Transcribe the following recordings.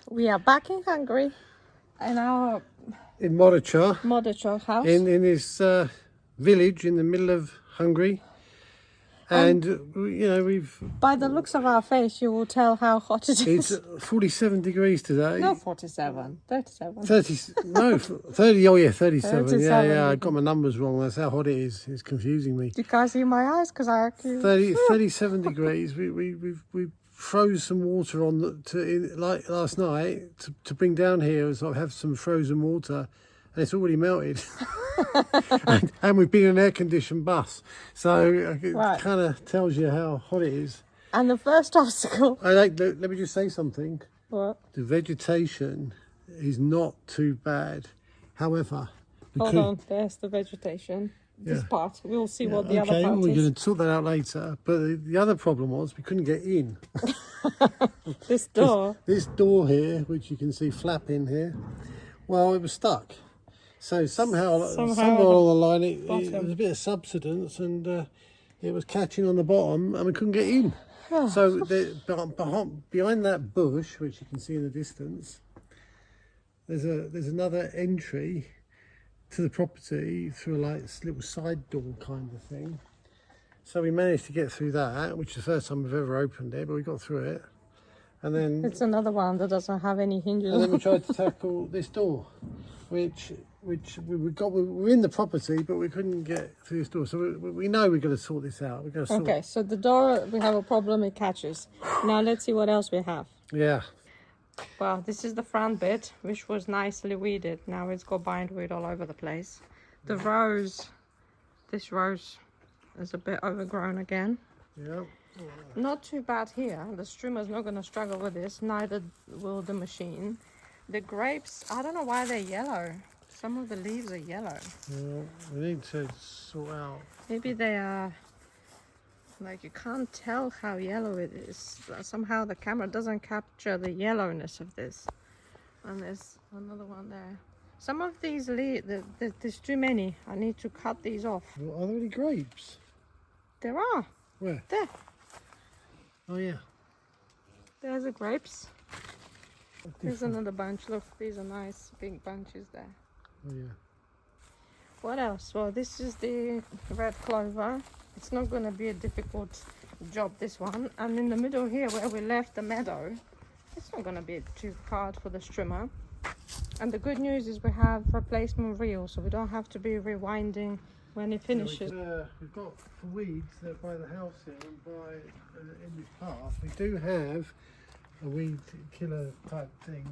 We are back in Hungary in our In Modica, house. in this village in the middle of Hungary. And you know, By the looks of our face, you will tell how hot it it's is. 47 degrees today. No, 47, 37. 30, oh yeah, 37. 37 Yeah, I degrees. got my numbers wrong. That's how hot it is. It's confusing me. You guys see my eyes? Because I actually... 37 degrees. We froze some water on like last night to bring down here. So I have some frozen water, and it's already melted. and we've been in an air-conditioned bus, so it Right. kind of tells you how hot it is. And the first obstacle... Let me just say something. What? The vegetation is not too bad. However, Hold on, there's the vegetation. This part. We'll see what the other part we're is. going to sort that out later. But the other problem was we couldn't get in. This door. This door here, which you can see flapping here, well, it was stuck. So somewhere along the line, it was a bit of subsidence, and it was catching on the bottom, and we couldn't get in. So behind that bush, which you can see in the distance, there's another entry to the property through like this little side door kind of thing. So we managed to get through that, which is the first time we've ever opened it, but we got through it. And then It's another one that doesn't have any hinges. and then we tried to tackle this door, which we're in the property, but we couldn't get through this door. So we know we've got to sort this out. We're going to sort. Okay, so the door, we have a problem, it catches. Now let's see what else we have. Yeah. Well, this is the front bit, which was nicely weeded. Now it's got bindweed all over the place. The rose, this rose is a bit overgrown again. Yeah. Not too bad here. The strimmer's not going to struggle with this, neither will the machine. The grapes, I don't know why they're yellow. Some of the leaves are yellow. Yeah, we need to sort out. Maybe they are, like, you can't tell how yellow it is. Somehow the camera doesn't capture the yellowness of this. And there's another one there. Some of these leaves, there's too many. I need to cut these off. Well, are there any grapes? There are. Where? There. Oh yeah. There's the grapes. There's another bunch. Look, these are nice big bunches there. Oh yeah. What else? Well, this is the red clover. It's not going to be a difficult job, this one. And in the middle here where we left the meadow, it's not going to be too hard for the strimmer. And the good news is we have replacement reels, so we don't have to be rewinding when it finishes. We've got for weeds that by the house here and by in this path, we do have a weed killer type thing,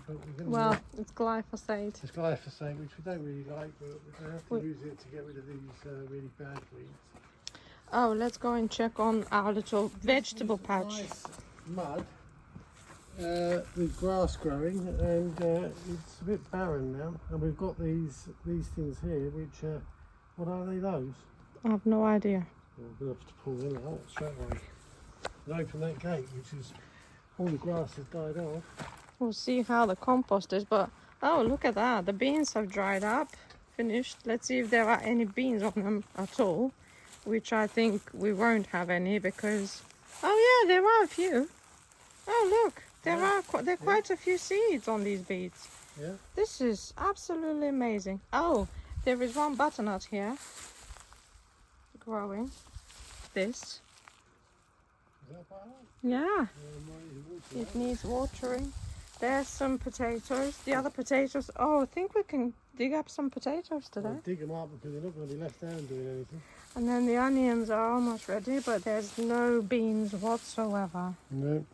but we're going Well, it's glyphosate. It's glyphosate, which we don't really like, but we're going to have to use it to get rid of these really bad weeds. Oh, let's go and check on our little vegetable patch. Nice mud with grass growing, and it's a bit barren now. And we've got these things here, which what are they? Those? I have no idea. We'll have to pull them out straight away and open that gate, which is all the grass has died off. We'll see how the compost is, but oh, look at that. The beans have dried up, finished. Let's see if there are any beans on them at all, which I think we won't have any because, oh yeah, there are a few. Oh look, there are quite a few seeds on these beets. Yeah. This is absolutely amazing. Oh, there is one butternut here growing. This. Yeah, it needs watering. There's some potatoes. The other potatoes, oh, I think we can dig up some potatoes today. I'll dig them up because they're not going to be left down doing anything. And then the onions are almost ready, but there's no beans whatsoever. No.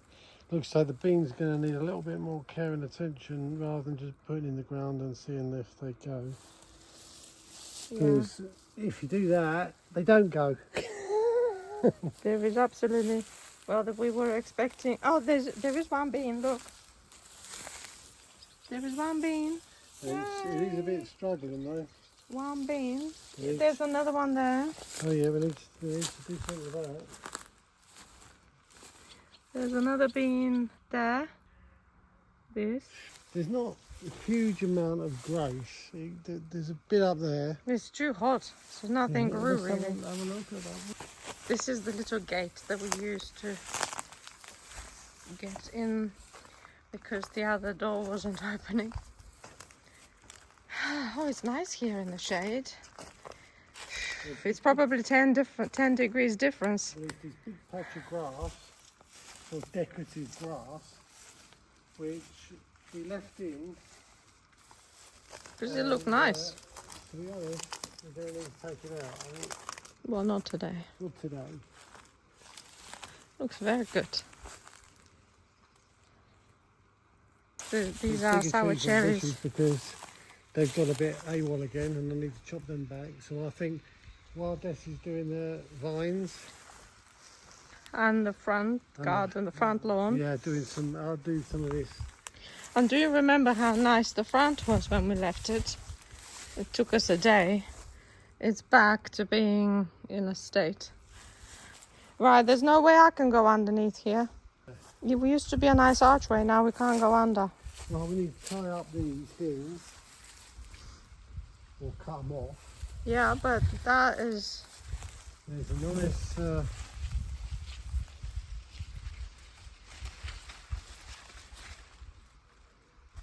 Looks like the beans are going to need a little bit more care and attention rather than just putting in the ground and seeing if they go. Because if you do that, they don't go. There is absolutely, well, that we were expecting. Oh, there is one bean. Look, there is one bean. It is a bit struggling though. One bean. There's another one there. Oh yeah, we need to do something with that. There's another bean there. This. There's not a huge amount of growth. There's a bit up there. It's too hot, so nothing grew Let's really. have a look at that. This is the little gate that we use to get in. because the other door wasn't opening. Oh, it's nice here in the shade. It's probably 10 degrees difference. There's this big patch of grass, or decorative grass, which we left in. Does it look nice? To be honest, we don't need to take it out. I think. Well, not today. Not today. Looks very good. These are sour cherries. Because they've got a bit AWOL again and I need to chop them back. So I think while Desi's doing the vines. And the front garden, the front lawn. Yeah, I'll do some of this. And do you remember how nice the front was when we left it? It took us a day. It's back to being in a state. Right, there's no way I can go underneath here. We used to be a nice archway, now we can't go under. Well, we need to tie up these things. Or cut them off. Yeah, but that is... There's a nice...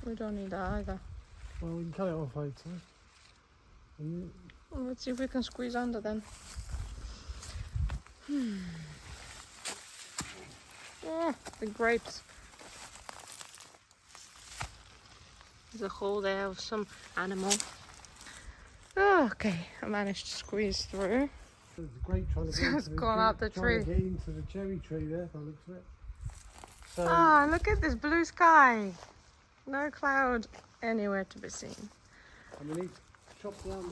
We don't need that either. Well, we can cut it off later. Well, let's see if we can squeeze under then. Oh, the grapes. There's a hole there of some animal. Oh, okay, I managed to squeeze through. There's a grape trying to get It's gone out the tree. Trying to get into the cherry tree there, by the looks of it. So, Ah, look at this blue sky. No cloud anywhere to be seen. and we need to chop down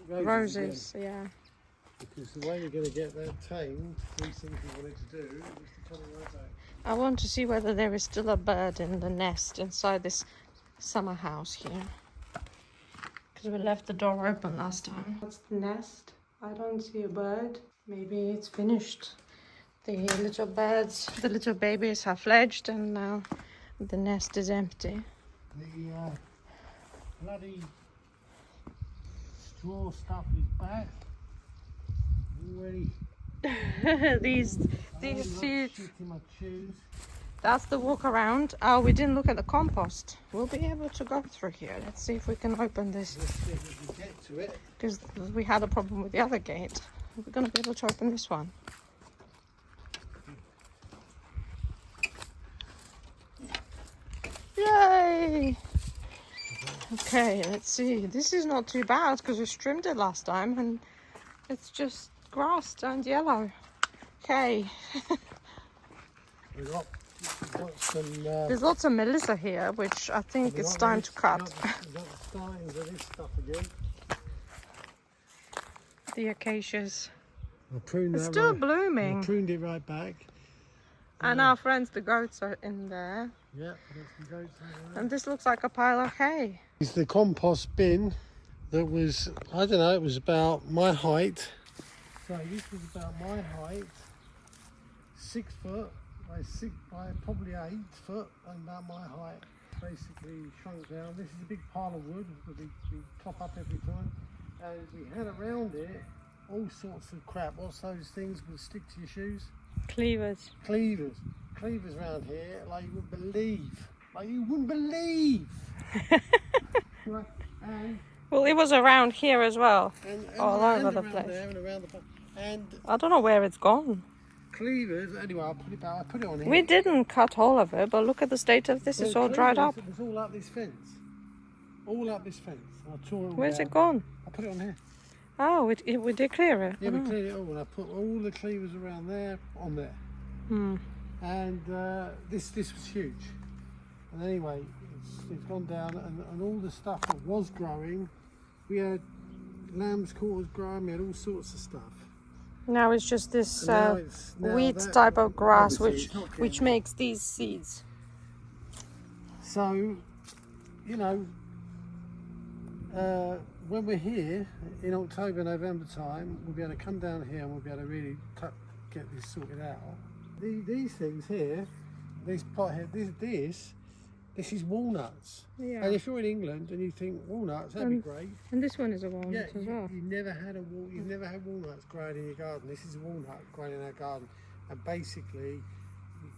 these Roses, again, yeah. because the way we're going to get that tamed, these things we wanted to do, is to cut it right back. I want to see whether there is still a bird in the nest inside this summer house here. Because we left the door open last time. That's the nest. I don't see a bird. Maybe it's finished. The little birds, the little babies have fledged and now the nest is empty. The bloody straw stuff is back. Already. these seeds. Shit in my shoes. That's the walk around. Oh, we didn't look at the compost. We'll be able to go through here. Let's see if we can open this. Let's see if we can get to it. Because we had a problem with the other gate. We're going to be able to open this one. Yay! Okay, let's see. This is not too bad because we trimmed it last time and it's just grass turned yellow. Okay. We've got some, There's lots of Melissa here, which I think it's time to cut. We've got the startings of this stuff again. The acacias. I pruned It's that still right, blooming. I pruned it right back. And our friends, the goats, are in there. Yeah, there's some goats in there. And this looks like a pile of hay. It's the compost bin that was, I don't know, it was about my height. So this was about my height, 6 foot by probably 8 foot, and about my height. Basically shrunk down. This is a big pile of wood that we top up every time, and we had around it all sorts of crap. What's those things that stick to your shoes? Cleavers. Cleavers around here, like you wouldn't believe. Right, and Well, it was around here as well. and All and over the around place. there and around and I don't know where it's gone. cleavers. Anyway, I put it on here. We didn't cut all of it, but look at the state of this. It's all dried up. It was all up this fence. All up this fence. I tore it all Where's down. it gone? I put it on here. Oh, we did clear it. Yeah, we cleared it all, and I put all the cleavers around there on there. Hmm. And this was huge. And anyway, it's gone down, and all the stuff that was growing, we had lamb's quarters growing, we had all sorts of stuff. Now it's just this Now wheat that- type of grass, obviously it's not which getting- makes these seeds. So, you know, when we're here in October, November time, we'll be able to come down here and we'll be able to really get this sorted out. These things here, this pot here, this is walnuts. Yeah. And if you're in England and you think walnuts, that'd be great. And this one is a walnut Yeah, as well. you've never had walnuts growing in your garden. This is a walnut growing in our garden, and basically,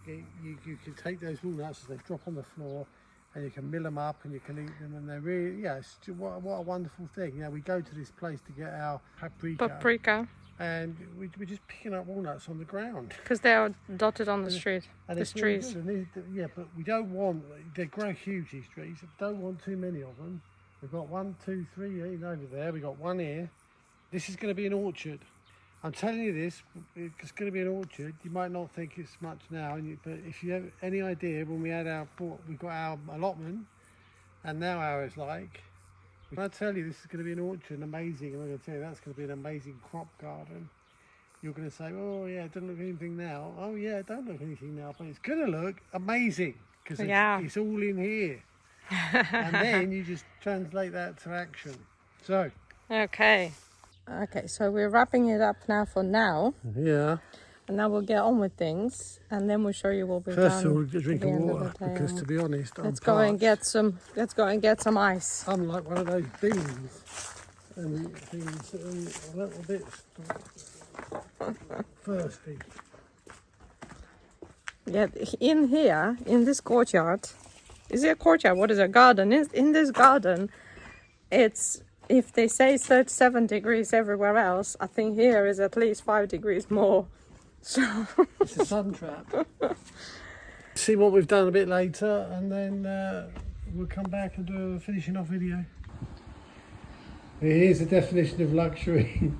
you can take those walnuts as they drop on the floor, and you can mill them up and you can eat them, and they're really, yeah, it's what a wonderful thing. You know, we go to this place to get our paprika. And we're just picking up walnuts on the ground. Because they are dotted on the street. And these trees. Yeah, but we don't want, they grow huge, these trees. We don't want too many of them. We've got 1, 2, 3 over there. We've got one here. This is going to be an orchard. I'm telling you this, it's going to be an orchard. You might not think it's much now, but if you have any idea, when we got our allotment, and now ours like, when I tell you this is going to be an orchard, amazing, and I'm going to tell you that's going to be an amazing crop garden, you're going to say, oh yeah, it doesn't look anything now. Oh yeah, it don't look anything now, but it's going to look amazing because it's all in here. And then you just translate that to action. So. Okay, so we're wrapping it up now. Yeah. And now we'll get on with things, and then we'll show you what we've done. First of all, just drink water, because to be honest, let's go and get some ice. I'm like one of those beans, and things a little bit thirsty. Yeah, in here, in this courtyard, is it a courtyard? What is a garden? In this garden, it's, if they say 37 degrees everywhere else, I think here is at least 5 degrees more. So it's a sun trap. See what we've done a bit later, and then we'll come back and do a finishing off video. Here's the definition of luxury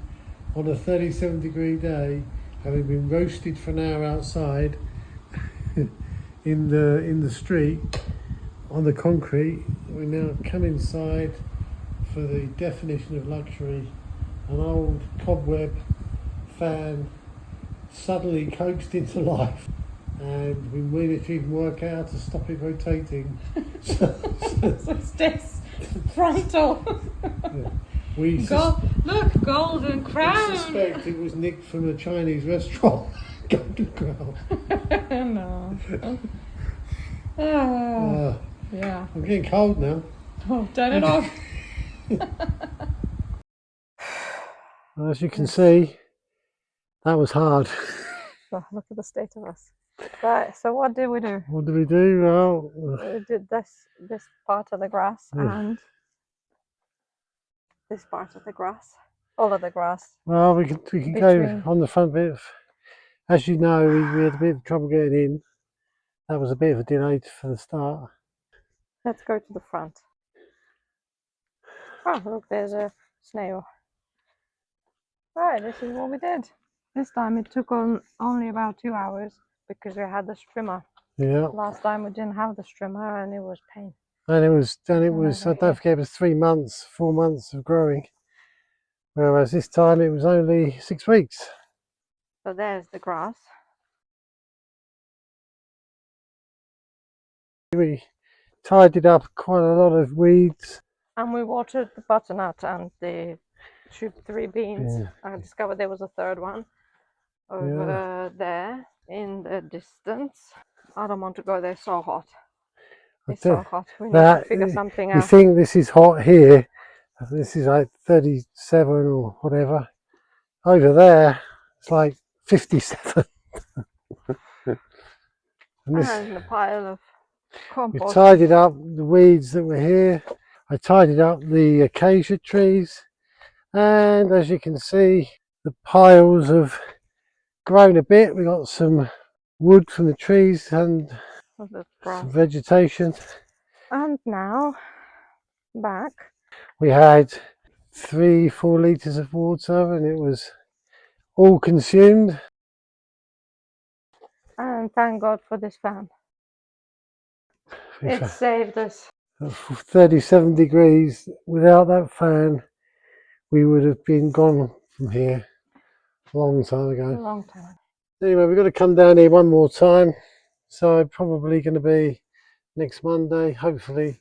on a 37-degree day, having been roasted for an hour outside in the street on the concrete. We now come inside for the definition of luxury. An old cobweb fan suddenly coaxed into life, and we managed to even work out how to stop it rotating. So it stays frontal. Yeah. Look, golden crown. We suspect it was nicked from a Chinese restaurant. Golden crown. No. Yeah. I'm getting cold now. Oh, turn it off. As you can see, that was hard. Oh, look at the state of us. Right, so what did we do? What did we do? Well, we did this part of the grass and this part of the grass. All of the grass. Well, we can go on the front bit. As you know, we had a bit of trouble getting in. That was a bit of a delay for the start. Let's go to the front. Oh, look, there's a snail. Right, this is what we did. This time it took only about 2 hours because we had the strimmer. Yeah. Last time we didn't have the strimmer and it was pain. And it was, don't forget, it was 3 months, 4 months of growing. Whereas this time it was only 6 weeks. So there's the grass. We tidied up quite a lot of weeds. And we watered the butternut and the 3 beans. Yeah. I discovered there was a third one over there in the distance. I don't want to go there, so hot. It's so hot. We need to figure something out. You think this is hot here? This is like 37 or whatever. Over there, it's like 57. And a pile of compost. We've tidied up the weeds that were here. I tidied up the acacia trees. And as you can see, the piles have grown a bit. We got some wood from the trees and some vegetation. And now, back. We had 3-4 litres of water and it was all consumed. And thank God for this fan. It saved us. 37 degrees. Without that fan, we would have been gone from here a long time ago. A long time. Anyway, we've got to come down here one more time. So probably going to be next Monday. Hopefully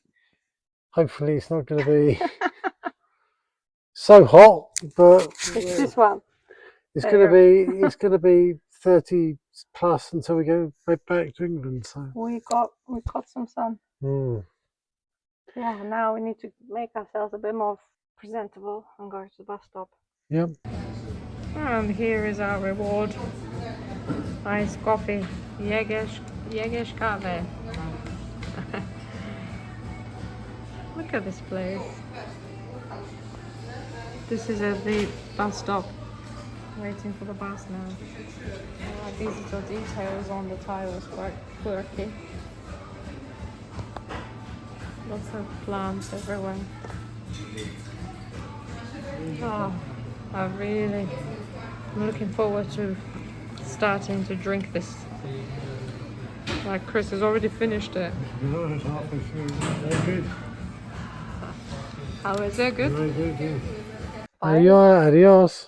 it's not going to be so hot, but it's this one. It's going to be 30 plus until we go back to England. So we got some sun. Yeah, now we need to make ourselves a bit more presentable and go to the bus stop. Yep. And here is our reward. Iced coffee Jegesh Kave. Look at this place. This is at the bus stop. Waiting for the bus now. These are the details on the tiles, quite quirky. Lots of plants everywhere. Oh, I'm looking forward to starting to drink this. Like Chris has already finished it. No, it's halfway through. Very good. How is it? Good? Very good, yeah. Adios.